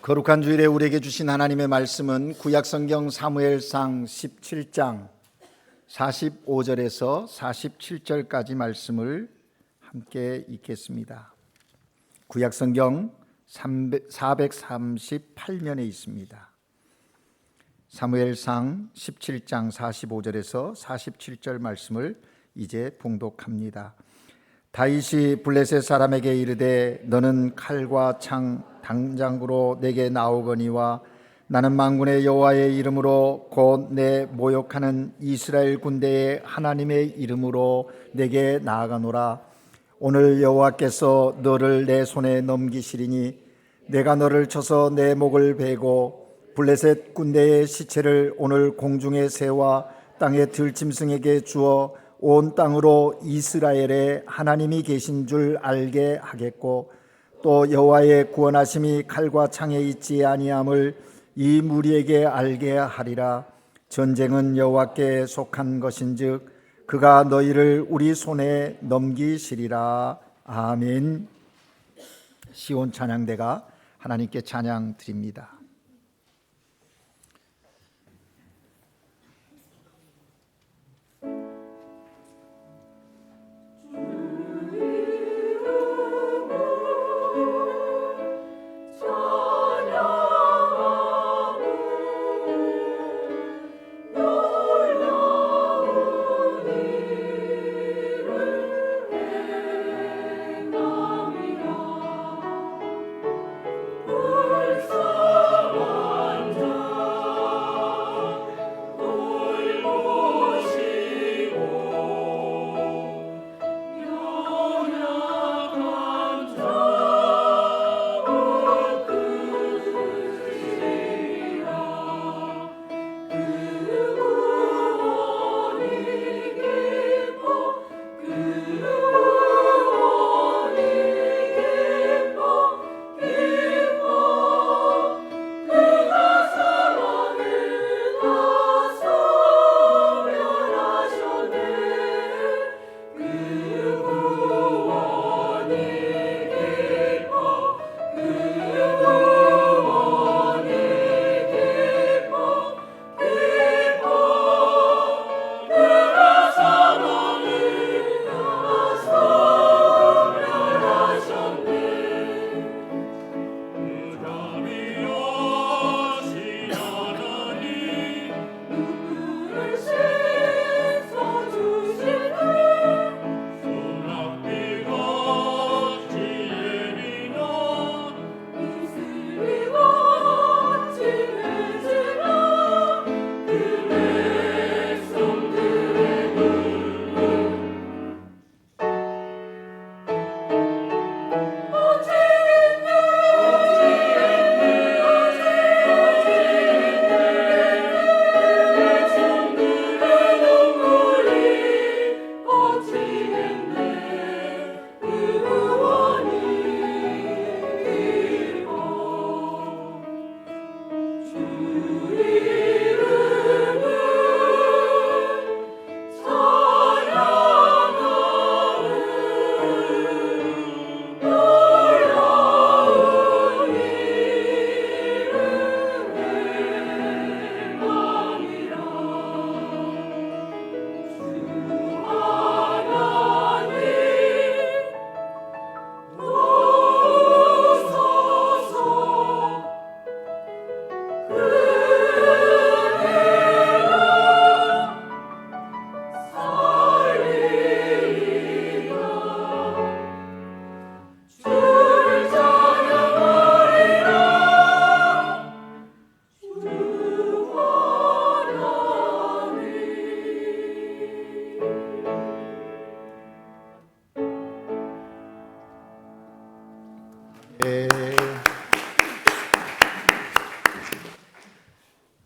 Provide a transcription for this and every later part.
거룩한 주일에 우리에게 주신 하나님의 말씀은 구약성경 사무엘상 17장 45절에서 47절까지 말씀을 함께 읽겠습니다. 구약성경 438면에 있습니다. 사무엘상 17장 45절에서 47절 말씀을 이제 봉독합니다. 다윗이 블레셋 사람에게 이르되 너는 칼과 창 당장으로 내게 나오거니와 나는 만군의 여호와의 이름으로 곧 내 모욕하는 이스라엘 군대의 하나님의 이름으로 내게 나아가노라. 오늘 여호와께서 너를 내 손에 넘기시리니 내가 너를 쳐서 내 목을 베고 블레셋 군대의 시체를 오늘 공중의 새와 땅의 들짐승에게 주어 온 땅으로 이스라엘의 하나님이 계신 줄 알게 하겠고 또 여호와의 구원하심이 칼과 창에 있지 아니함을 이 무리에게 알게 하리라. 전쟁은 여호와께 속한 것인즉 그가 너희를 우리 손에 넘기시리라. 아멘. 시온 찬양대가 하나님께 찬양 드립니다.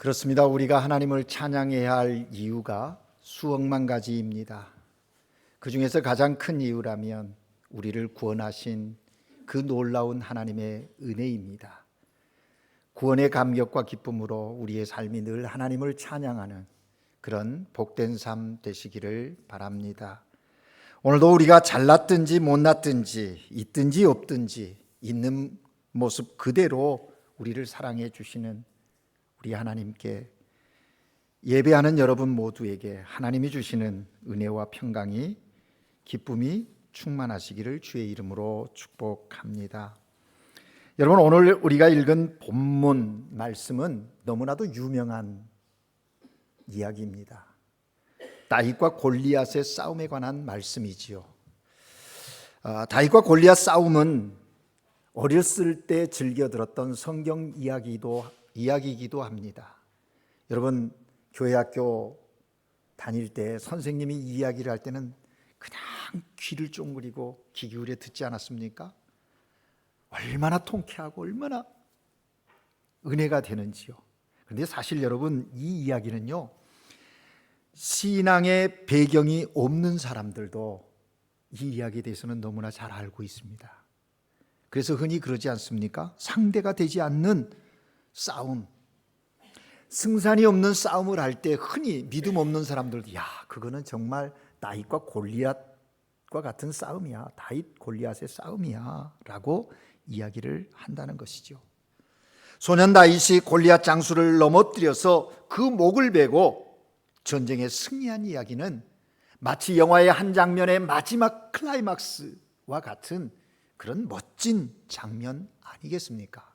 그렇습니다. 우리가 하나님을 찬양해야 할 이유가 수억만 가지입니다. 그 중에서 가장 큰 이유라면 우리를 구원하신 그 놀라운 하나님의 은혜입니다. 구원의 감격과 기쁨으로 우리의 삶이 늘 하나님을 찬양하는 그런 복된 삶 되시기를 바랍니다. 오늘도 우리가 잘났든지 못났든지 있든지 없든지 있는 모습 그대로 우리를 사랑해 주시는 우리 하나님께 예배하는 여러분 모두에게 하나님이 주시는 은혜와 평강이 기쁨이 충만하시기를 주의 이름으로 축복합니다. 여러분, 오늘 우리가 읽은 본문 말씀은 너무나도 유명한 이야기입니다. 다윗과 골리앗의 싸움에 관한 말씀이지요. 다윗과 골리앗 싸움은 어렸을 때 즐겨 들었던 성경 이야기이기도 합니다. 여러분, 교회 학교 다닐 때 선생님이 이야기를 할 때는 그냥 귀를 쫑그리고 귀 기울여 듣지 않았습니까? 얼마나 통쾌하고 얼마나 은혜가 되는지요. 그런데 사실 여러분, 이 이야기는요, 신앙의 배경이 없는 사람들도 이 이야기에 대해서는 너무나 잘 알고 있습니다. 그래서 흔히 그러지 않습니까? 상대가 되지 않는 싸움, 승산이 없는 싸움을 할 때 흔히 믿음 없는 사람들도 그거는 정말 다윗과 골리앗과 같은 싸움이야, 다윗 골리앗의 싸움이야 라고 이야기를 한다는 것이죠. 소년 다윗이 골리앗 장수를 넘어뜨려서 그 목을 베고 전쟁에 승리한 이야기는 마치 영화의 한 장면의 마지막 클라이막스와 같은 그런 멋진 장면 아니겠습니까?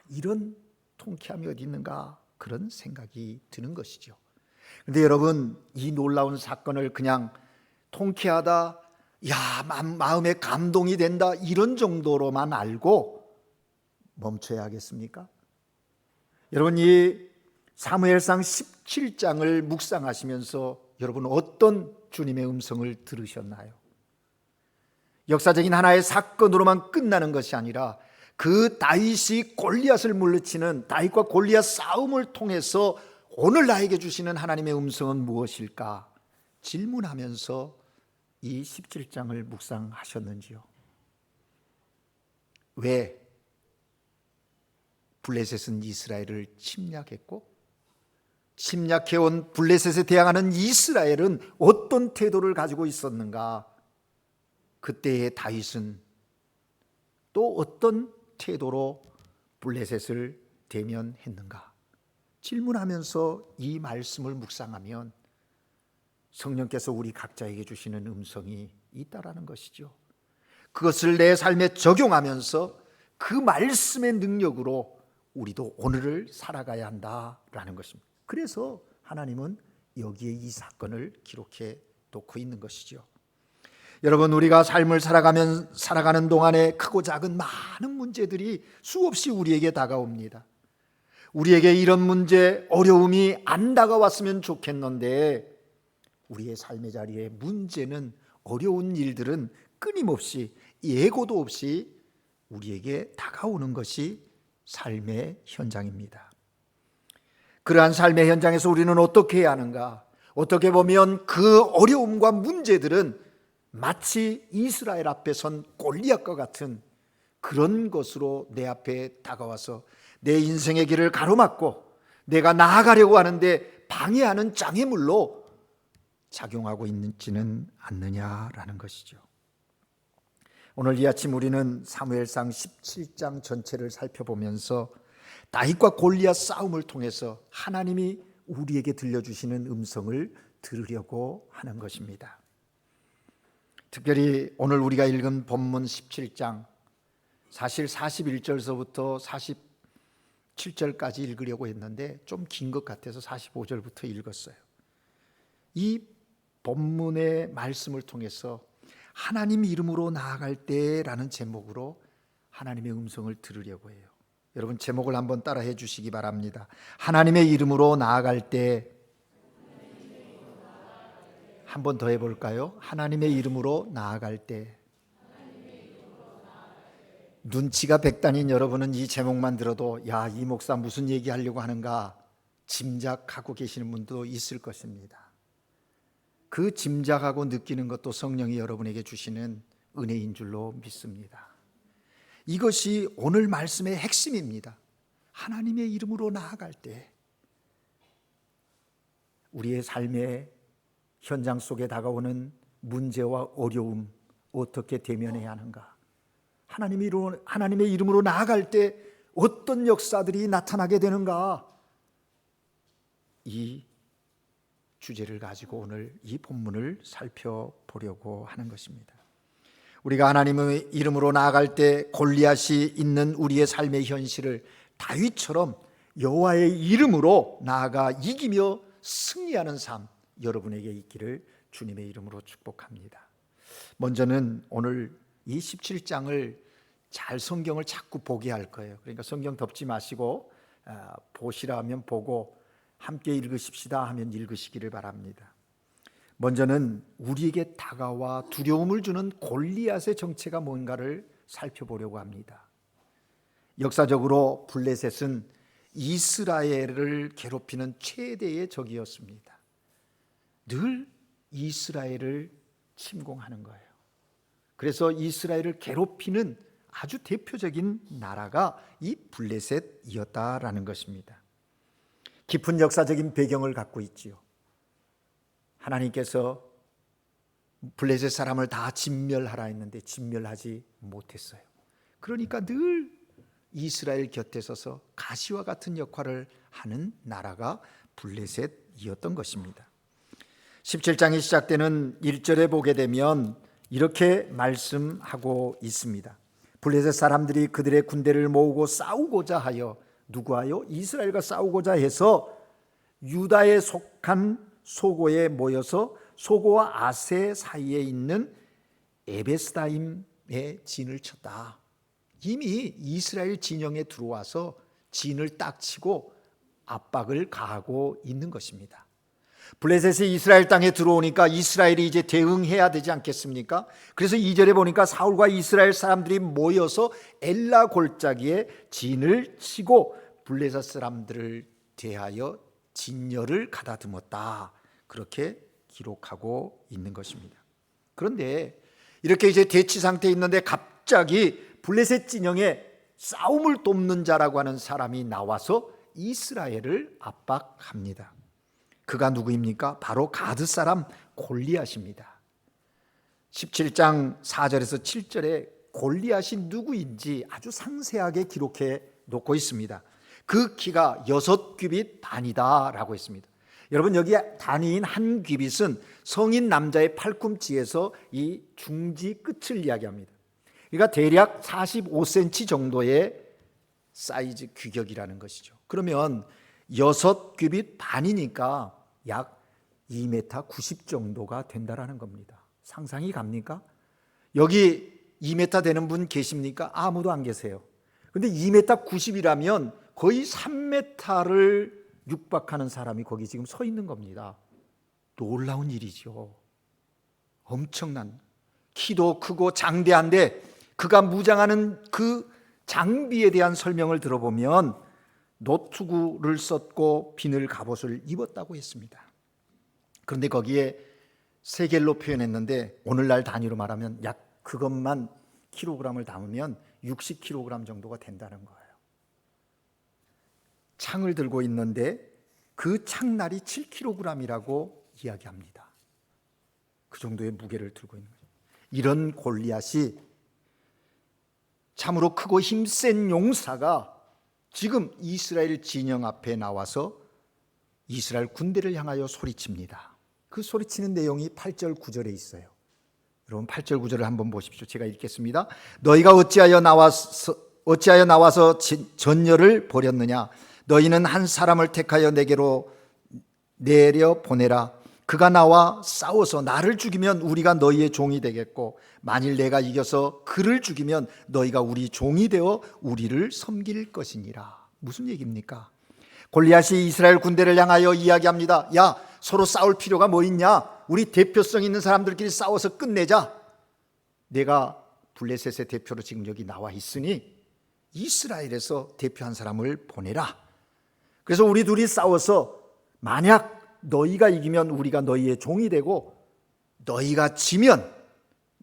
이런 통쾌함이 어디 있는가, 그런 생각이 드는 것이죠. 그런데 여러분, 이 놀라운 사건을 그냥 통쾌하다, 마음에 감동이 된다, 이런 정도로만 알고 멈춰야 하겠습니까? 여러분, 이 사무엘상 17장을 묵상하시면서 여러분 어떤 주님의 음성을 들으셨나요? 역사적인 하나의 사건으로만 끝나는 것이 아니라 그 다윗이 골리앗을 물리치는 다윗과 골리앗 싸움을 통해서 오늘 나에게 주시는 하나님의 음성은 무엇일까 질문하면서 이 17장을 묵상하셨는지요? 왜 블레셋은 이스라엘을 침략했고, 침략해온 블레셋에 대항하는 이스라엘은 어떤 태도를 가지고 있었는가? 그때의 다윗은 또 어떤 태도로 블레셋을 대면했는가? 질문하면서 이 말씀을 묵상하면 성령께서 우리 각자에게 주시는 음성이 있다라는 것이죠. 그것을 내 삶에 적용하면서 그 말씀의 능력으로 우리도 오늘을 살아가야 한다라는 것입니다. 그래서 하나님은 여기에 이 사건을 기록해 놓고 있는 것이죠. 여러분, 우리가 삶을 살아가는 동안에 크고 작은 많은 문제들이 수없이 우리에게 다가옵니다. 우리에게 이런 문제, 어려움이 안 다가왔으면 좋겠는데 우리의 삶의 자리에 문제는, 어려운 일들은 끊임없이 예고도 없이 우리에게 다가오는 것이 삶의 현장입니다. 그러한 삶의 현장에서 우리는 어떻게 해야 하는가? 어떻게 보면 그 어려움과 문제들은 마치 이스라엘 앞에 선 골리앗과 같은 그런 것으로 내 앞에 다가와서 내 인생의 길을 가로막고 내가 나아가려고 하는데 방해하는 장애물로 작용하고 있지는 않느냐라는 것이죠. 오늘 이 아침 우리는 사무엘상 17장 전체를 살펴보면서 다윗과 골리앗 싸움을 통해서 하나님이 우리에게 들려주시는 음성을 들으려고 하는 것입니다. 특별히 오늘 우리가 읽은 본문 17장, 사실 41절서부터 47절까지 읽으려고 했는데 좀 긴 것 같아서 45절부터 읽었어요. 이 본문의 말씀을 통해서 하나님 이름으로 나아갈 때라는 제목으로 하나님의 음성을 들으려고 해요. 여러분, 제목을 한번 따라해 주시기 바랍니다. 하나님의 이름으로 나아갈 때. 한 번 더 해볼까요? 하나님의 이름으로 나아갈 때. 눈치가 백단인 여러분은 이 제목만 들어도 이 목사 무슨 얘기하려고 하는가 짐작하고 계시는 분도 있을 것입니다. 그 짐작하고 느끼는 것도 성령이 여러분에게 주시는 은혜인 줄로 믿습니다. 이것이 오늘 말씀의 핵심입니다. 하나님의 이름으로 나아갈 때 우리의 삶의 현장 속에 다가오는 문제와 어려움 어떻게 대면해야 하는가? 하나님의 이름으로 나아갈 때 어떤 역사들이 나타나게 되는가? 이 주제를 가지고 오늘 이 본문을 살펴보려고 하는 것입니다. 우리가 하나님의 이름으로 나아갈 때 골리앗이 있는 우리의 삶의 현실을 다윗처럼 여호와의 이름으로 나아가 이기며 승리하는 삶 여러분에게 있기를 주님의 이름으로 축복합니다. 먼저는 오늘 이 17장을 잘 성경을 자꾸 보게 할 거예요. 그러니까 성경 덮지 마시고 보시라 하면 보고 함께 읽으십시다 하면 읽으시기를 바랍니다. 먼저는 우리에게 다가와 두려움을 주는 골리앗의 정체가 뭔가를 살펴보려고 합니다. 역사적으로 블레셋은 이스라엘을 괴롭히는 최대의 적이었습니다. 늘 이스라엘을 침공하는 거예요. 그래서 이스라엘을 괴롭히는 아주 대표적인 나라가 이 블레셋이었다라는 것입니다. 깊은 역사적인 배경을 갖고 있지요. 하나님께서 블레셋 사람을 다 진멸하라 했는데 진멸하지 못했어요. 그러니까 늘 이스라엘 곁에 서서 가시와 같은 역할을 하는 나라가 블레셋이었던 것입니다. 17장이 시작되는 1절에 보게 되면 이렇게 말씀하고 있습니다. 블레셋 사람들이 그들의 군대를 모으고 싸우고자 하여, 누구하여? 이스라엘과 싸우고자 해서 유다에 속한 소고에 모여서 소고와 아세 사이에 있는 에베스다임에 진을 쳤다. 이미 이스라엘 진영에 들어와서 진을 딱 치고 압박을 가하고 있는 것입니다. 블레셋이 이스라엘 땅에 들어오니까 이스라엘이 이제 대응해야 되지 않겠습니까? 그래서 2절에 보니까 사울과 이스라엘 사람들이 모여서 엘라 골짜기에 진을 치고 블레셋 사람들을 대하여 진열을 가다듬었다. 그렇게 기록하고 있는 것입니다. 그런데 이렇게 이제 대치 상태에 있는데 갑자기 블레셋 진영에 싸움을 돕는 자라고 하는 사람이 나와서 이스라엘을 압박합니다. 그가 누구입니까? 바로 가드 사람 골리앗입니다. 17장 4절에서 7절에 골리앗이 누구인지 아주 상세하게 기록해 놓고 있습니다. 그 키가 6규빗 반이다 라고 했습니다. 여러분, 여기 단위인 한 규빗은 성인 남자의 팔꿈치에서 이 중지 끝을 이야기합니다. 그러니까 대략 45cm 정도의 사이즈 규격이라는 것이죠. 그러면 6규빗 반이니까 약 2m 90 정도가 된다라는 겁니다. 상상이 갑니까? 여기 2m 되는 분 계십니까? 아무도 안 계세요. 근데 2m 90이라면 거의 3m를 육박하는 사람이 거기 지금 서 있는 겁니다. 놀라운 일이죠. 엄청난, 키도 크고 장대한데 그가 무장하는 그 장비에 대한 설명을 들어보면 노투구를 썼고 비늘 갑옷을 입었다고 했습니다. 그런데 거기에 세겔로 표현했는데 오늘날 단위로 말하면 약 그것만 킬로그램을 담으면 60kg 정도가 된다는 거예요. 창을 들고 있는데 그 창날이 7kg이라고 이야기합니다. 그 정도의 무게를 들고 있는 거죠. 이런 골리앗이 참으로 크고 힘센 용사가 지금 이스라엘 진영 앞에 나와서 이스라엘 군대를 향하여 소리칩니다. 그 소리치는 내용이 8절 9절에 있어요. 여러분 8절 9절을 한번 보십시오. 제가 읽겠습니다. 너희가 어찌하여 나와서 전열을 벌였느냐? 너희는 한 사람을 택하여 내게로 내려 보내라. 그가 나와 싸워서 나를 죽이면 우리가 너희의 종이 되겠고 만일 내가 이겨서 그를 죽이면 너희가 우리 종이 되어 우리를 섬길 것이니라. 무슨 얘기입니까? 골리앗이 이스라엘 군대를 향하여 이야기합니다. 야, 서로 싸울 필요가 뭐 있냐? 우리 대표성 있는 사람들끼리 싸워서 끝내자. 내가 블레셋의 대표로 지금 여기 나와 있으니 이스라엘에서 대표한 사람을 보내라. 그래서 우리 둘이 싸워서 만약 너희가 이기면 우리가 너희의 종이 되고 너희가 지면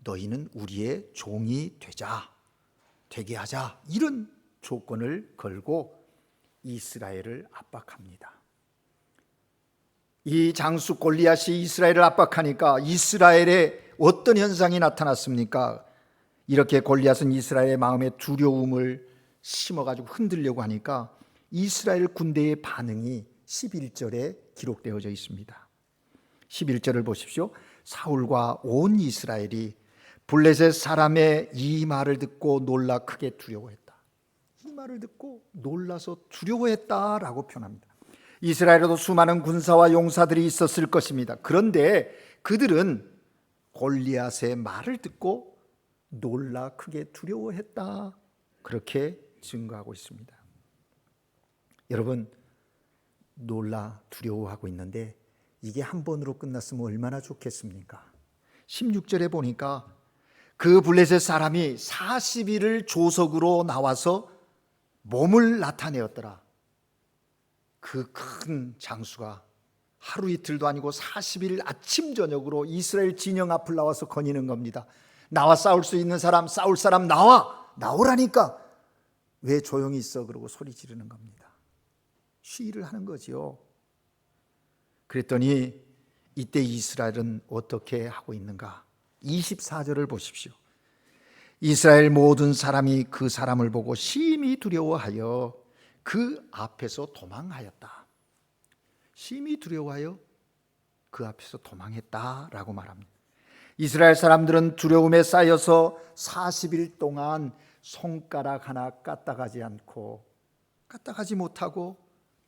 너희는 우리의 종이 되게 하자. 이런 조건을 걸고 이스라엘을 압박합니다. 이 장수 골리앗이 이스라엘을 압박하니까 이스라엘에 어떤 현상이 나타났습니까? 이렇게 골리앗은 이스라엘의 마음에 두려움을 심어가지고 흔들려고 하니까 이스라엘 군대의 반응이 11절에 기록되어져 있습니다. 11절을 보십시오. 사울과 온 이스라엘이 블레셋 사람의 이 말을 듣고 놀라 크게 두려워했다. 이 말을 듣고 놀라서 두려워했다라고 표현합니다. 이스라엘에도 수많은 군사와 용사들이 있었을 것입니다. 그런데 그들은 골리앗의 말을 듣고 놀라 크게 두려워했다. 그렇게 증거하고 있습니다. 여러분, 놀라 두려워하고 있는데 이게 한 번으로 끝났으면 얼마나 좋겠습니까? 16절에 보니까 그 블레셋 사람이 40일을 조석으로 나와서 몸을 나타내었더라. 그 큰 장수가 하루 이틀도 아니고 40일 아침 저녁으로 이스라엘 진영 앞을 나와서 거니는 겁니다. 나와 싸울 수 있는 사람, 싸울 사람 나오라니까 왜 조용히 있어? 그러고 소리 지르는 겁니다. 시위를 하는 거지요. 그랬더니 이때 이스라엘은 어떻게 하고 있는가? 24절을 보십시오. 이스라엘 모든 사람이 그 사람을 보고 심히 두려워하여 그 앞에서 도망하였다. 심히 두려워하여 그 앞에서 도망했다라고 말합니다. 이스라엘 사람들은 두려움에 쌓여서 40일 동안 손가락 하나 까딱하지 못하고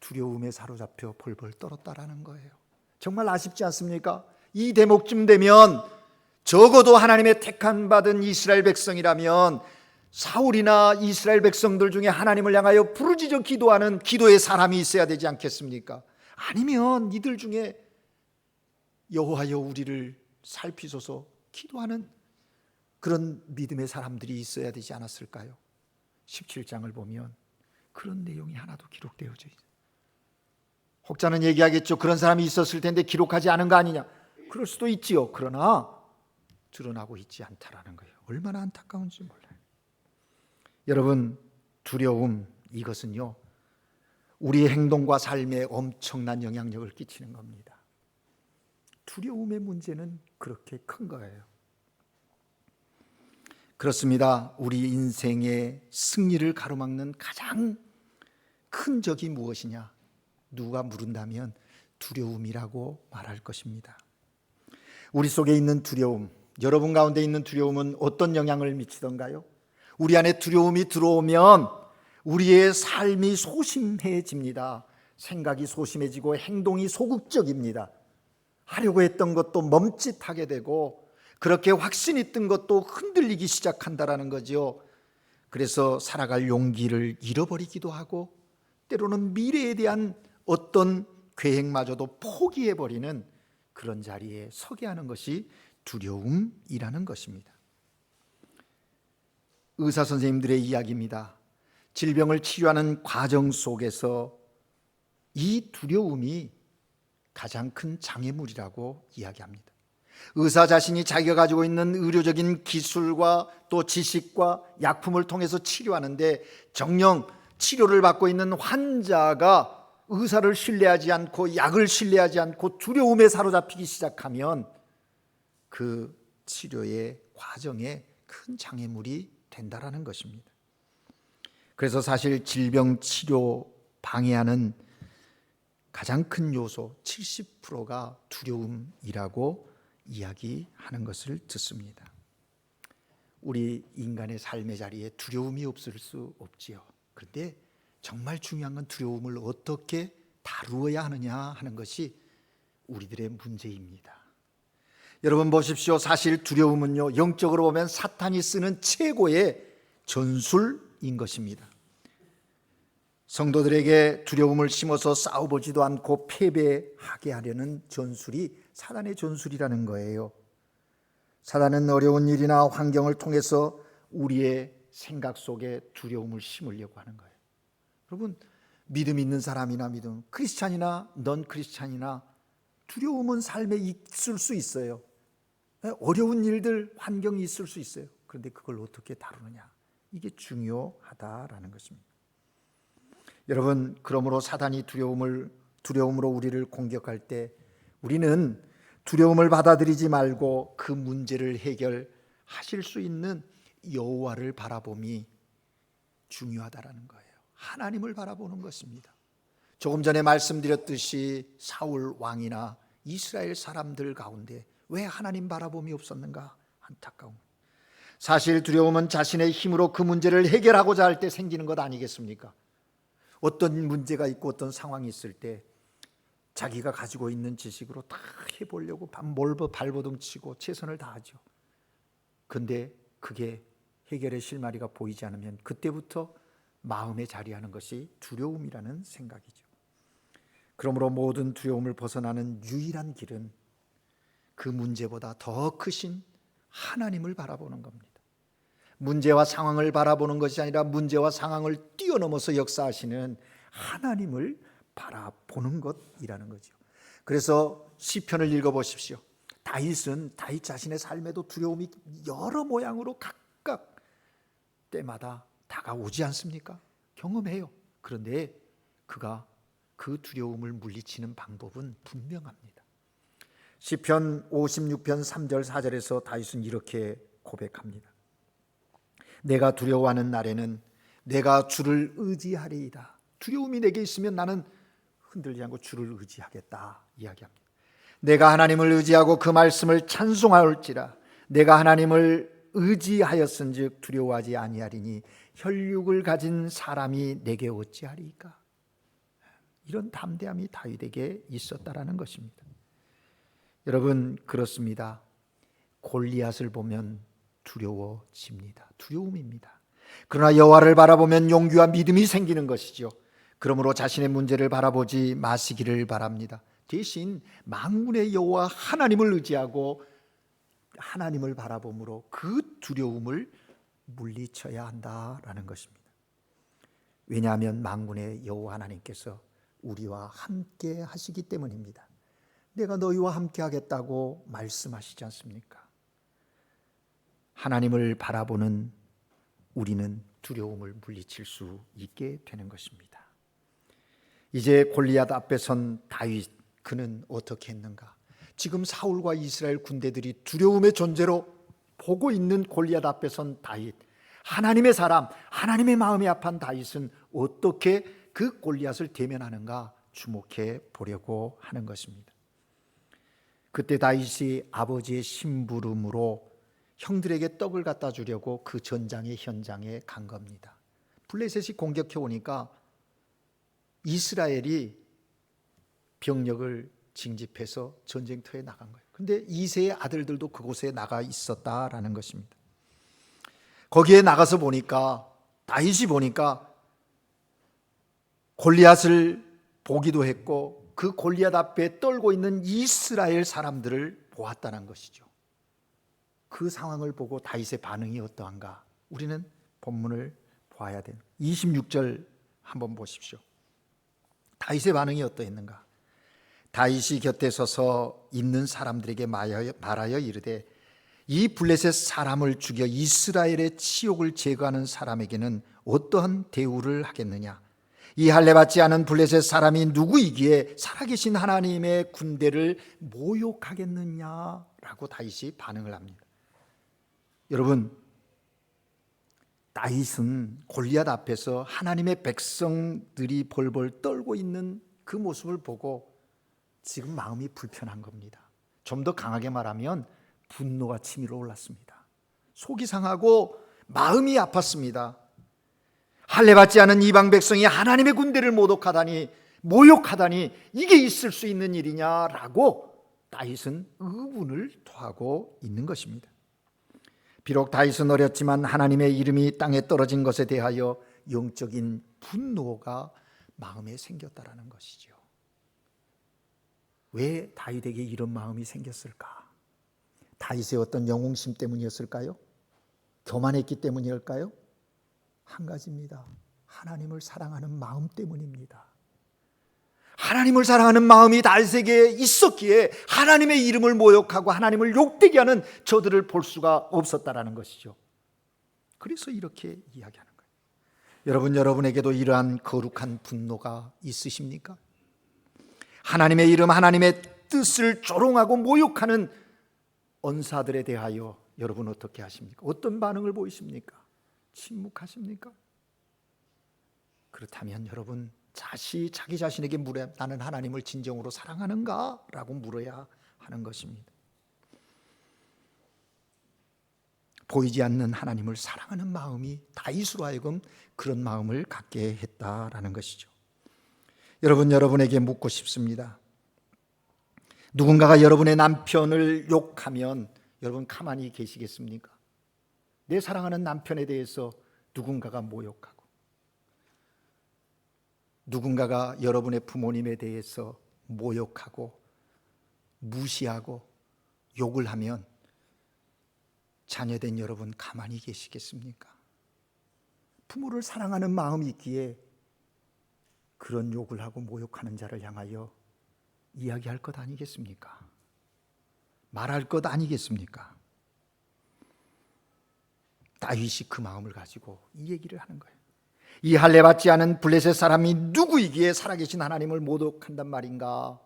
두려움에 사로잡혀 벌벌 떨었다라는 거예요. 정말 아쉽지 않습니까? 이 대목쯤 되면 적어도 하나님의 택한 받은 이스라엘 백성이라면 사울이나 이스라엘 백성들 중에 하나님을 향하여 부르짖어 기도하는 기도의 사람이 있어야 되지 않겠습니까? 아니면 이들 중에 여호와여 우리를 살피소서 기도하는 그런 믿음의 사람들이 있어야 되지 않았을까요? 17장을 보면 그런 내용이 하나도 기록되어져 있어요. 혹자는 얘기하겠죠. 그런 사람이 있었을 텐데 기록하지 않은 거 아니냐. 그럴 수도 있지요. 그러나 드러나고 있지 않다라는 거예요. 얼마나 안타까운지 몰라요. 여러분, 두려움 이것은요 우리의 행동과 삶에 엄청난 영향력을 끼치는 겁니다. 두려움의 문제는 그렇게 큰 거예요. 그렇습니다. 우리 인생의 승리를 가로막는 가장 큰 적이 무엇이냐? 누가 물은다면 두려움이라고 말할 것입니다. 우리 속에 있는 두려움, 여러분 가운데 있는 두려움은 어떤 영향을 미치던가요? 우리 안에 두려움이 들어오면 우리의 삶이 소심해집니다. 생각이 소심해지고 행동이 소극적입니다. 하려고 했던 것도 멈칫하게 되고 그렇게 확신 있던 것도 흔들리기 시작한다라는 거죠. 그래서 살아갈 용기를 잃어버리기도 하고 때로는 미래에 대한 어떤 계획마저도 포기해버리는 그런 자리에 서게 하는 것이 두려움이라는 것입니다. 의사 선생님들의 이야기입니다. 질병을 치료하는 과정 속에서 이 두려움이 가장 큰 장애물이라고 이야기합니다. 의사 자신이 자기가 가지고 있는 의료적인 기술과 또 지식과 약품을 통해서 치료하는데 정녕 치료를 받고 있는 환자가 의사를 신뢰하지 않고 약을 신뢰하지 않고 두려움에 사로잡히기 시작하면 그 치료의 과정에 큰 장애물이 된다라는 것입니다. 그래서 사실 질병 치료 방해하는 가장 큰 요소 70%가 두려움이라고 이야기하는 것을 듣습니다. 우리 인간의 삶의 자리에 두려움이 없을 수 없지요. 그런데 정말 중요한 건 두려움을 어떻게 다루어야 하느냐 하는 것이 우리들의 문제입니다. 여러분 보십시오. 사실 두려움은요 영적으로 보면 사탄이 쓰는 최고의 전술인 것입니다. 성도들에게 두려움을 심어서 싸워보지도 않고 패배하게 하려는 전술이 사단의 전술이라는 거예요. 사단은 어려운 일이나 환경을 통해서 우리의 생각 속에 두려움을 심으려고 하는 거예요. 여러분, 믿음 있는 사람이나 믿음 크리스찬이나 넌 크리스찬이나 두려움은 삶에 있을 수 있어요. 어려운 일들, 환경이 있을 수 있어요. 그런데 그걸 어떻게 다루느냐, 이게 중요하다라는 것입니다. 여러분, 그러므로 사단이 두려움으로 우리를 공격할 때 우리는 두려움을 받아들이지 말고 그 문제를 해결하실 수 있는 여호와를 바라봄이 중요하다라는 거예요. 하나님을 바라보는 것입니다. 조금 전에 말씀드렸듯이 사울 왕이나 이스라엘 사람들 가운데 왜 하나님 바라봄이 없었는가? 안타까운. 사실 두려움은 자신의 힘으로 그 문제를 해결하고자 할 때 생기는 것 아니겠습니까? 어떤 문제가 있고 어떤 상황이 있을 때 자기가 가지고 있는 지식으로 다 해보려고 발버둥 치고 최선을 다하죠. 근데 그게 해결의 실마리가 보이지 않으면 그때부터 마음에 자리하는 것이 두려움이라는 생각이죠. 그러므로 모든 두려움을 벗어나는 유일한 길은 그 문제보다 더 크신 하나님을 바라보는 겁니다. 문제와 상황을 바라보는 것이 아니라 문제와 상황을 뛰어넘어서 역사하시는 하나님을 바라보는 것이라는 거죠. 그래서 시편을 읽어보십시오. 다윗 자신의 삶에도 두려움이 여러 모양으로 각각 때마다 다가오지 않습니까? 경험해요. 그런데 그가 그 두려움을 물리치는 방법은 분명합니다. 시편 56편 3절 4절에서 다윗은 이렇게 고백합니다. 내가 두려워하는 날에는 내가 주를 의지하리이다. 두려움이 내게 있으면 나는 흔들리지 않고 주를 의지하겠다 이야기합니다. 내가 하나님을 의지하고 그 말씀을 찬송하올지라. 내가 하나님을 의지하였은즉 두려워하지 아니하리니 혈육을 가진 사람이 내게 어찌하리이까. 이런 담대함이 다윗에게 있었다라는 것입니다. 여러분, 그렇습니다. 골리앗을 보면 두려워집니다. 두려움입니다. 그러나 여호와를 바라보면 용기와 믿음이 생기는 것이죠. 그러므로 자신의 문제를 바라보지 마시기를 바랍니다. 대신 만군의 여호와 하나님을 의지하고 하나님을 바라봄으로 그 두려움을 물리쳐야 한다라는 것입니다. 왜냐하면 만군의 여호와 하나님께서 우리와 함께 하시기 때문입니다. 내가 너희와 함께 하겠다고 말씀하시지 않습니까? 하나님을 바라보는 우리는 두려움을 물리칠 수 있게 되는 것입니다. 이제 골리앗 앞에 선 다윗, 그는 어떻게 했는가? 지금 사울과 이스라엘 군대들이 두려움의 존재로 보고 있는 골리앗 앞에 선 다윗, 하나님의 사람, 하나님의 마음이 아픈 다윗은 어떻게 그 골리앗을 대면하는가 주목해 보려고 하는 것입니다. 그때 다윗이 아버지의 심부름으로 형들에게 떡을 갖다 주려고 그 전장의 현장에 간 겁니다. 블레셋이 공격해 오니까 이스라엘이 병력을 징집해서 전쟁터에 나간 거예요. 그런데 이새의 아들들도 그곳에 나가 있었다라는 것입니다. 거기에 나가서 보니까 다윗이 보니까 골리앗을 보기도 했고 그 골리앗 앞에 떨고 있는 이스라엘 사람들을 보았다는 것이죠. 그 상황을 보고 다윗의 반응이 어떠한가? 우리는 본문을 봐야 돼요. 26절 한번 보십시오. 다윗의 반응이 어떠했는가? 다윗이 곁에 서서 있는 사람들에게 말하여 이르되 이 블레셋 사람을 죽여 이스라엘의 치욕을 제거하는 사람에게는 어떠한 대우를 하겠느냐? 이 할례받지 않은 블레셋 사람이 누구이기에 살아계신 하나님의 군대를 모욕하겠느냐라고 다윗이 반응을 합니다. 여러분, 다윗은 골리앗 앞에서 하나님의 백성들이 벌벌 떨고 있는 그 모습을 보고 지금 마음이 불편한 겁니다. 좀 더 강하게 말하면 분노가 치밀어 올랐습니다. 속이 상하고 마음이 아팠습니다. 할례받지 않은 이방 백성이 하나님의 군대를 모욕하다니 이게 있을 수 있는 일이냐라고 다윗은 의문을 토하고 있는 것입니다. 비록 다윗은 어렸지만 하나님의 이름이 땅에 떨어진 것에 대하여 영적인 분노가 마음에 생겼다라는 것이죠. 왜 다윗에게 이런 마음이 생겼을까? 다윗의 어떤 영웅심 때문이었을까요? 교만했기 때문일까요? 한 가지입니다. 하나님을 사랑하는 마음 때문입니다. 하나님을 사랑하는 마음이 다윗에게 있었기에 하나님의 이름을 모욕하고 하나님을 욕되게 하는 저들을 볼 수가 없었다라는 것이죠. 그래서 이렇게 이야기하는 거예요. 여러분에게도 이러한 거룩한 분노가 있으십니까? 하나님의 이름, 하나님의 뜻을 조롱하고 모욕하는 언사들에 대하여 여러분 어떻게 하십니까? 어떤 반응을 보이십니까? 침묵하십니까? 그렇다면 여러분 자기 자신에게 물어야, 나는 하나님을 진정으로 사랑하는가? 라고 물어야 하는 것입니다. 보이지 않는 하나님을 사랑하는 마음이 다윗으로 하여금 그런 마음을 갖게 했다라는 것이죠. 여러분에게 묻고 싶습니다. 누군가가 여러분의 남편을 욕하면 여러분 가만히 계시겠습니까? 내 사랑하는 남편에 대해서 누군가가 모욕하고, 누군가가 여러분의 부모님에 대해서 모욕하고 무시하고 욕을 하면 자녀된 여러분 가만히 계시겠습니까? 부모를 사랑하는 마음이 있기에 그런 욕을 하고 모욕하는 자를 향하여 이야기할 것 아니겠습니까? 말할 것 아니겠습니까? 다윗이 그 마음을 가지고 이 얘기를 하는 거예요. 이 할례 받지 않은 블레셋 사람이 누구이기에 살아계신 하나님을 모독한단 말인가?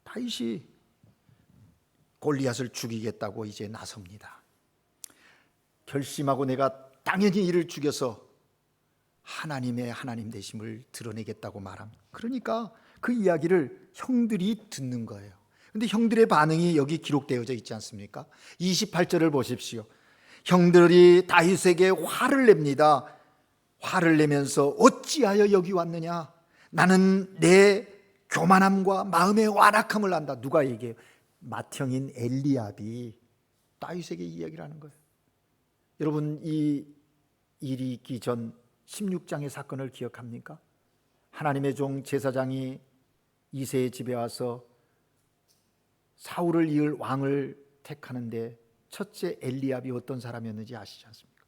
다윗이 골리앗을 죽이겠다고 이제 나섭니다. 결심하고 내가 당연히 이를 죽여서 하나님의 하나님 되심을 드러내겠다고 말합니다. 그러니까 그 이야기를 형들이 듣는 거예요. 근데 형들의 반응이 여기 기록되어져 있지 않습니까? 28절을 보십시오. 형들이 다윗에게 화를 냅니다. 화를 내면서 어찌하여 여기 왔느냐? 나는 내 교만함과 마음의 완악함을 안다. 누가 얘기해요? 맏형인 엘리압이 다윗에게 이야기를 하는 거예요. 여러분, 이 일이 있기 전 16장의 사건을 기억합니까? 하나님의 종 제사장이 이새의 집에 와서 사울을 이을 왕을 택하는데 첫째 엘리압이 어떤 사람이었는지 아시지 않습니까?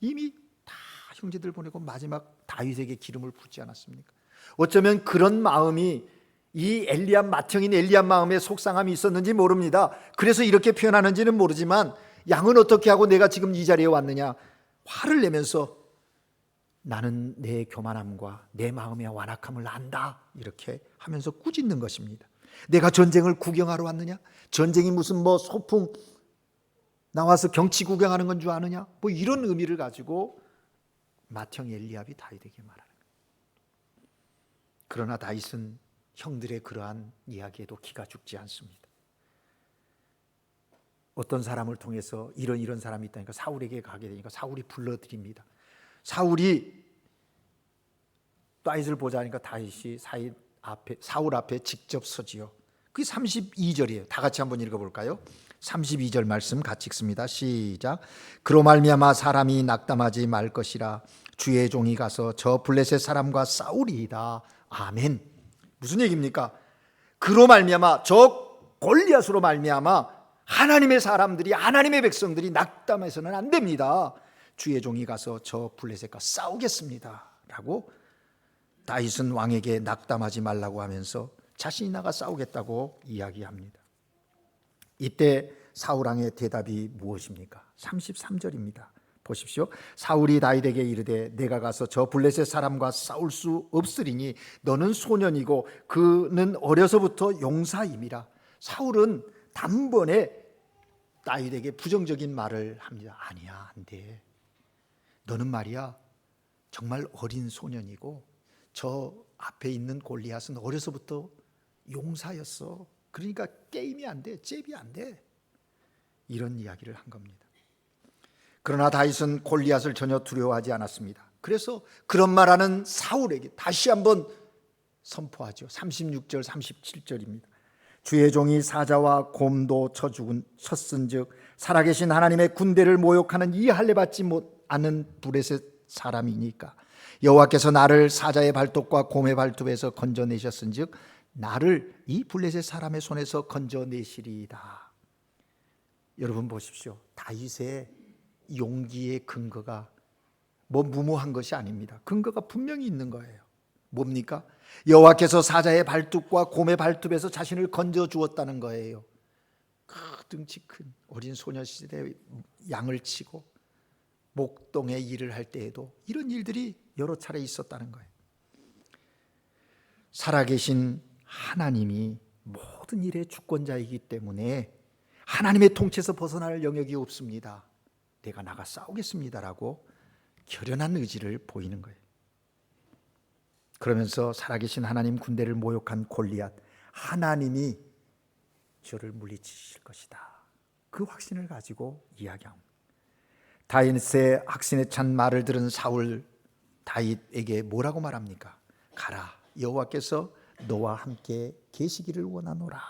이미 다 형제들 보내고 마지막 다윗에게 기름을 붓지 않았습니까? 어쩌면 그런 마음이 이 엘리압, 맏형인 엘리압 마음에 속상함이 있었는지 모릅니다. 그래서 이렇게 표현하는지는 모르지만 양은 어떻게 하고 내가 지금 이 자리에 왔느냐? 화를 내면서 나는 내 교만함과 내 마음의 완악함을 안다, 이렇게 하면서 꾸짖는 것입니다. 내가 전쟁을 구경하러 왔느냐? 전쟁이 무슨 소풍 나와서 경치 구경하는 건 줄 아느냐? 이런 의미를 가지고 맏형 엘리압이 다윗에게 말하는 거예요. 그러나 다윗은 형들의 그러한 이야기에도 기가 죽지 않습니다. 어떤 사람을 통해서 이런 사람이 있다니까 사울에게 가게 되니까 사울이 불러드립니다. 사울이 다윗을 보자니까 다윗이 사울 앞에 직접 서지요. 그게 32절이에요. 다 같이 한번 읽어볼까요? 32절 말씀 같이 읽습니다. 시작. 그로 말미암아 사람이 낙담하지 말 것이라 주의 종이 가서 저 블레셋 사람과 싸우리이다. 아멘. 무슨 얘기입니까? 그로 말미암아, 저 골리앗으로 말미암아 하나님의 사람들이, 하나님의 백성들이 낙담해서는 안 됩니다. 주의 종이 가서 저 블레셋과 싸우겠습니다 라고 다윗은 왕에게 낙담하지 말라고 하면서 자신이 나가 싸우겠다고 이야기합니다. 이때 사울 왕의 대답이 무엇입니까? 33절입니다. 보십시오. 사울이 다윗에게 이르되 내가 가서 저 블레셋 사람과 싸울 수 없으리니 너는 소년이고 그는 어려서부터 용사임이라. 사울은 단번에 다윗에게 부정적인 말을 합니다. 아니야, 안 돼. 너는 말이야 정말 어린 소년이고 저 앞에 있는 골리앗은 어려서부터 용사였어. 그러니까 게임이 안 돼, 잽이 안 돼. 이런 이야기를 한 겁니다. 그러나 다윗은 골리앗을 전혀 두려워하지 않았습니다. 그래서 그런 말하는 사울에게 다시 한번 선포하죠. 36절 37절입니다. 주의 종이 사자와 곰도 쳤은즉 살아계신 하나님의 군대를 모욕하는 이 할례 받지 못하는 블레셋 사람이니까 여호와께서 나를 사자의 발톱과 곰의 발톱에서 건져내셨은즉 나를 이 블레셋 사람의 손에서 건져내시리이다. 여러분 보십시오. 다윗의 용기의 근거가 무모한 것이 아닙니다. 근거가 분명히 있는 거예요. 뭡니까? 여호와께서 사자의 발톱과 곰의 발톱에서 자신을 건져 주었다는 거예요. 등치 큰 어린 소녀 시대에 양을 치고 목동의 일을 할 때에도 이런 일들이 여러 차례 있었다는 거예요. 살아계신 하나님이 모든 일의 주권자이기 때문에 하나님의 통치에서 벗어날 영역이 없습니다. 내가 나가 싸우겠습니다라고 결연한 의지를 보이는 거예요. 그러면서 살아계신 하나님 군대를 모욕한 골리앗, 하나님이 저를 물리치실 것이다, 그 확신을 가지고 이야기합니다. 다윗의 확신에 찬 말을 들은 사울, 다윗에게 뭐라고 말합니까? 가라, 여호와께서 너와 함께 계시기를 원하노라.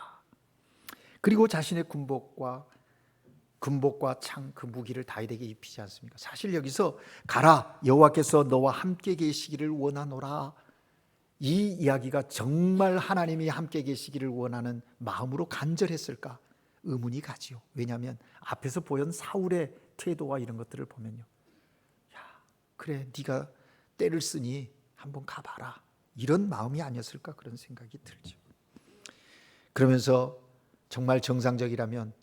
그리고 자신의 군복과 창, 그 무기를 다윗에게 입히지 않습니까? 사실 여기서 가라, 여호와께서 너와 함께 계시기를 원하노라, 이 이야기가 정말 하나님이 함께 계시기를 원하는 마음으로 간절했을까? 의문이 가지요. 왜냐하면 앞에서 보인 사울의 태도와 이런 것들을 보면요, 야, 그래, 네가 때를 쓰니 한번 가봐라, 이런 마음이 아니었을까, 그런 생각이 들죠. 그러면서 정말 정상적이라면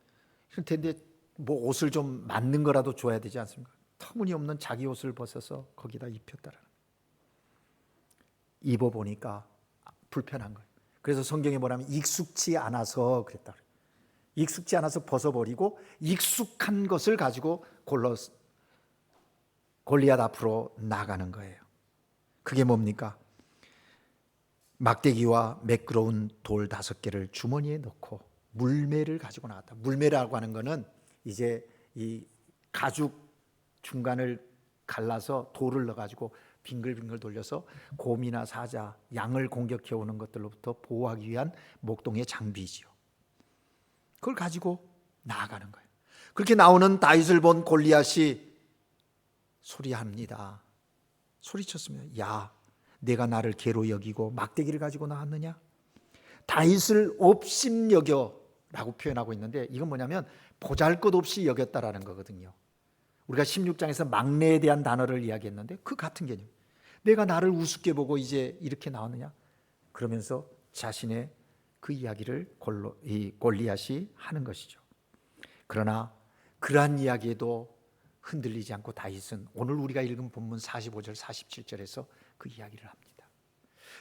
이럴 텐데 뭐 옷을 좀 맞는 거라도 줘야 되지 않습니까? 터무니없는 자기 옷을 벗어서 거기다 입혔다라는, 입어보니까 불편한 거예요. 그래서 성경에 뭐냐면 익숙지 않아서 그랬다, 익숙지 않아서 벗어버리고 익숙한 것을 가지고 골리앗 앞으로 나가는 거예요. 그게 뭡니까? 막대기와 매끄러운 돌 5개를 주머니에 넣고 물매를 가지고 나왔다. 물매라고 하는 거는 이제 이 가죽 중간을 갈라서 돌을 넣어가지고 빙글빙글 돌려서 곰이나 사자, 양을 공격해 오는 것들로부터 보호하기 위한 목동의 장비지요. 그걸 가지고 나아가는 거예요. 그렇게 나오는 다윗을 본 골리앗이 소리합니다. 소리쳤습니다. 야, 내가 나를 개로 여기고 막대기를 가지고 나왔느냐? 다윗을 업심여겨 라고 표현하고 있는데, 이건 뭐냐면 보잘것없이 여겼다라는 거거든요. 우리가 16장에서 막내에 대한 단어를 이야기했는데 그 같은 개념. 내가 나를 우습게 보고 이제 이렇게 나왔느냐? 그러면서 자신의 그 이야기를 골리앗이 하는 것이죠. 그러나 그러한 이야기에도 흔들리지 않고 다윗은 오늘 우리가 읽은 본문 45절 47절에서 그 이야기를 합니다.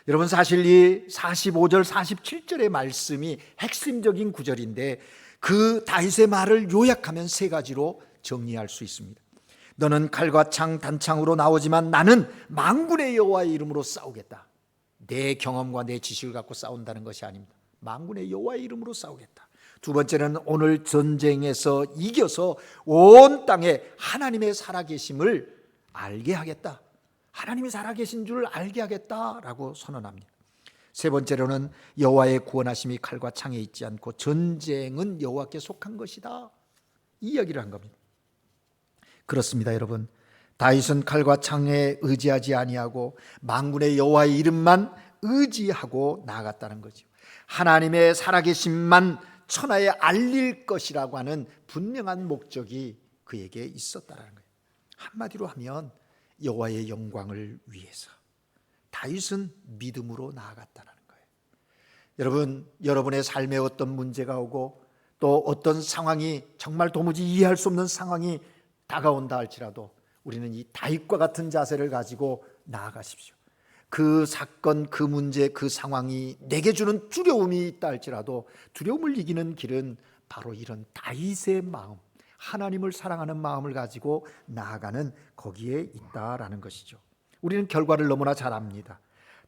여러분, 사실 이 45절 47절의 말씀이 핵심적인 구절인데 그 다윗의 말을 요약하면 3가지로 정리할 수 있습니다. 너는 칼과 창, 단창으로 나오지만 나는 만군의 여호와의 이름으로 싸우겠다. 내 경험과 내 지식을 갖고 싸운다는 것이 아닙니다. 만군의 여호와의 이름으로 싸우겠다. 2번째는 오늘 전쟁에서 이겨서 온 땅에 하나님의 살아계심을 알게 하겠다. 하나님이 살아계신 줄 알게 하겠다라고 선언합니다. 3번째로는 여호와의 구원하심이 칼과 창에 있지 않고 전쟁은 여호와께 속한 것이다, 이 이야기를 한 겁니다. 그렇습니다, 여러분. 다윗은 칼과 창에 의지하지 아니하고 만군의 여호와의 이름만 의지하고 나아갔다는 거죠. 하나님의 살아계심만 천하에 알릴 것이라고 하는 분명한 목적이 그에게 있었다라는 거예요. 한마디로 하면 여호와의 영광을 위해서 다윗은 믿음으로 나아갔다는 거예요. 여러분, 여러분의 삶에 어떤 문제가 오고 또 어떤 상황이 정말 도무지 이해할 수 없는 상황이 다가온다 할지라도 우리는 이 다윗과 같은 자세를 가지고 나아가십시오. 그 사건, 그 문제, 그 상황이 내게 주는 두려움이 있다 할지라도 두려움을 이기는 길은 바로 이런 다윗의 마음, 하나님을 사랑하는 마음을 가지고 나아가는 거기에 있다라는 것이죠. 우리는 결과를 너무나 잘 압니다.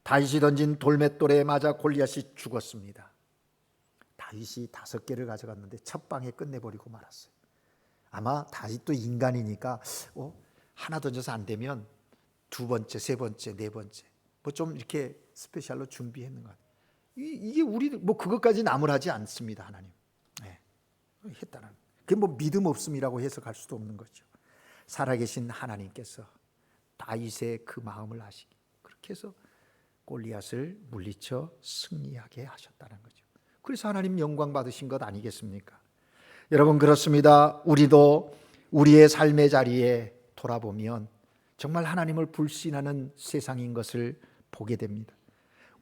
다윗이 던진 돌맷돌에 맞아 골리앗이 죽었습니다. 다윗이 5개를 가져갔는데 첫 방에 끝내버리고 말았어요. 아마 다윗도 인간이니까 하나 던져서 안 되면 2번째, 3번째, 4번째 뭐 좀 이렇게 스페셜로 준비했는 것 같아요. 이게 우리 뭐 그것까지 나무라지 않습니다. 하나님. 네. 했다는. 그게 뭐 믿음 없음이라고 해석할 수도 없는 거죠. 살아계신 하나님께서 다윗의 그 마음을 아시기, 그렇게 해서 골리앗을 물리쳐 승리하게 하셨다는 거죠. 그래서 하나님 영광 받으신 것 아니겠습니까? 여러분, 그렇습니다. 우리도 우리의 삶의 자리에 돌아보면 정말 하나님을 불신하는 세상인 것을 보게 됩니다.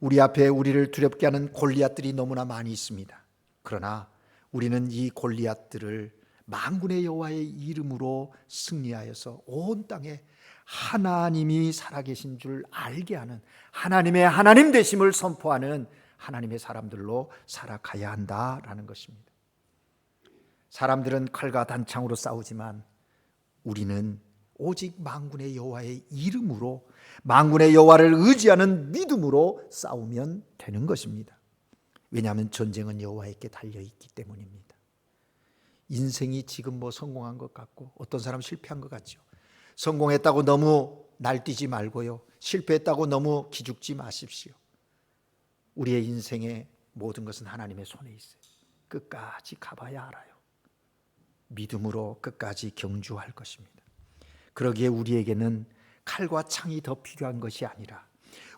우리 앞에 우리를 두렵게 하는 골리앗들이 너무나 많이 있습니다. 그러나 우리는 이 골리앗들을 만군의 여호와의 이름으로 승리하여서 온 땅에 하나님이 살아계신 줄 알게 하는, 하나님의 하나님 되심을 선포하는 하나님의 사람들로 살아가야 한다라는 것입니다. 사람들은 칼과 단창으로 싸우지만 우리는 오직 만군의 여호와의 이름으로, 만군의 여호와를 의지하는 믿음으로 싸우면 되는 것입니다. 왜냐하면 전쟁은 여호와에게 달려있기 때문입니다. 인생이 지금 성공한 것 같고 어떤 사람 실패한 것 같죠. 성공했다고 너무 날뛰지 말고요, 실패했다고 너무 기죽지 마십시오. 우리의 인생의 모든 것은 하나님의 손에 있어요. 끝까지 가봐야 알아요. 믿음으로 끝까지 경주할 것입니다. 그러기에 우리에게는 칼과 창이 더 필요한 것이 아니라,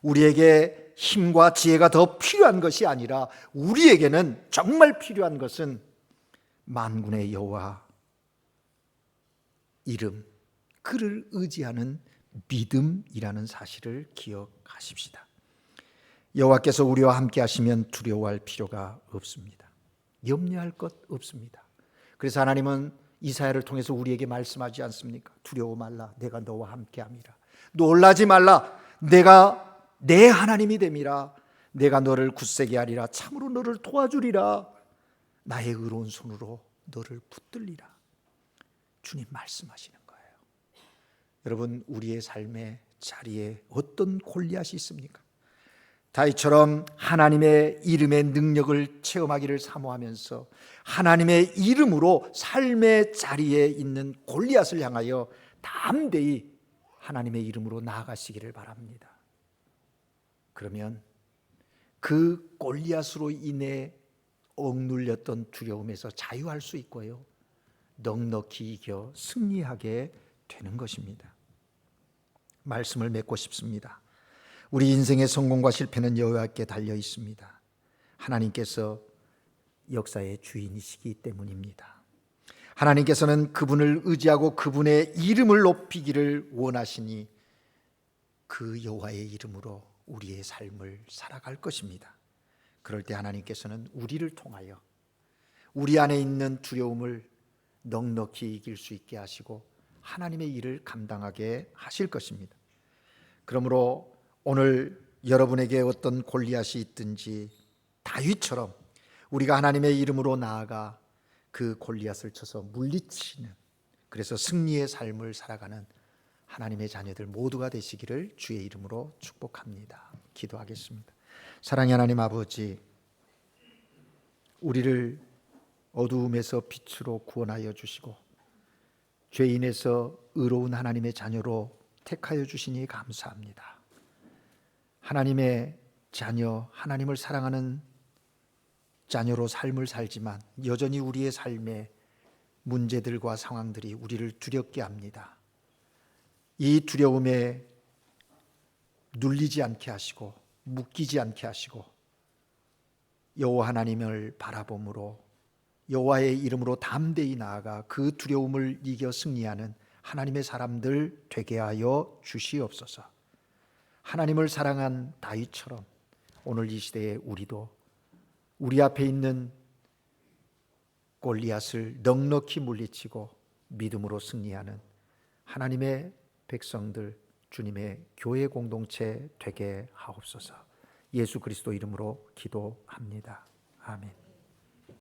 우리에게 힘과 지혜가 더 필요한 것이 아니라, 우리에게는 정말 필요한 것은 만군의 여호와 이름, 그를 의지하는 믿음이라는 사실을 기억하십시다. 여호와께서 우리와 함께 하시면 두려워할 필요가 없습니다. 염려할 것 없습니다. 그래서 하나님은 이사야를 통해서 우리에게 말씀하지 않습니까? 두려워 말라, 내가 너와 함께함이라. 놀라지 말라, 내가 내 하나님이 됨이라. 내가 너를 굳세게 하리라. 참으로 너를 도와주리라. 나의 의로운 손으로 너를 붙들리라. 주님 말씀하시는 거예요. 여러분, 우리의 삶의 자리에 어떤 골리앗이 있습니까? 다윗처럼 하나님의 이름의 능력을 체험하기를 사모하면서 하나님의 이름으로 삶의 자리에 있는 골리앗을 향하여 담대히 하나님의 이름으로 나아가시기를 바랍니다. 그러면 그 골리앗으로 인해 억눌렸던 두려움에서 자유할 수 있고요, 넉넉히 이겨 승리하게 되는 것입니다. 말씀을 맺고 싶습니다. 우리 인생의 성공과 실패는 여호와께 달려 있습니다. 하나님께서 역사의 주인이시기 때문입니다. 하나님께서는 그분을 의지하고 그분의 이름을 높이기를 원하시니 그 여호와의 이름으로 우리의 삶을 살아갈 것입니다. 그럴 때 하나님께서는 우리를 통하여 우리 안에 있는 두려움을 넉넉히 이길 수 있게 하시고 하나님의 일을 감당하게 하실 것입니다. 그러므로 오늘 여러분에게 어떤 골리앗이 있든지 다윗처럼 우리가 하나님의 이름으로 나아가 그 골리앗을 쳐서 물리치는, 그래서 승리의 삶을 살아가는 하나님의 자녀들 모두가 되시기를 주의 이름으로 축복합니다. 기도하겠습니다. 사랑의 하나님 아버지, 우리를 어두움에서 빛으로 구원하여 주시고 죄인에서 의로운 하나님의 자녀로 택하여 주시니 감사합니다. 하나님의 자녀, 하나님을 사랑하는 자녀로 삶을 살지만 여전히 우리의 삶에 문제들과 상황들이 우리를 두렵게 합니다. 이 두려움에 눌리지 않게 하시고 묶이지 않게 하시고 여호와 하나님을 바라봄으로 여호와의 이름으로 담대히 나아가 그 두려움을 이겨 승리하는 하나님의 사람들 되게 하여 주시옵소서. 하나님을 사랑한 다윗처럼 오늘 이 시대에 우리도 우리 앞에 있는 골리앗을 넉넉히 물리치고 믿음으로 승리하는 하나님의 백성들, 주님의 교회 공동체 되게 하옵소서. 예수 그리스도 이름으로 기도합니다. 아멘.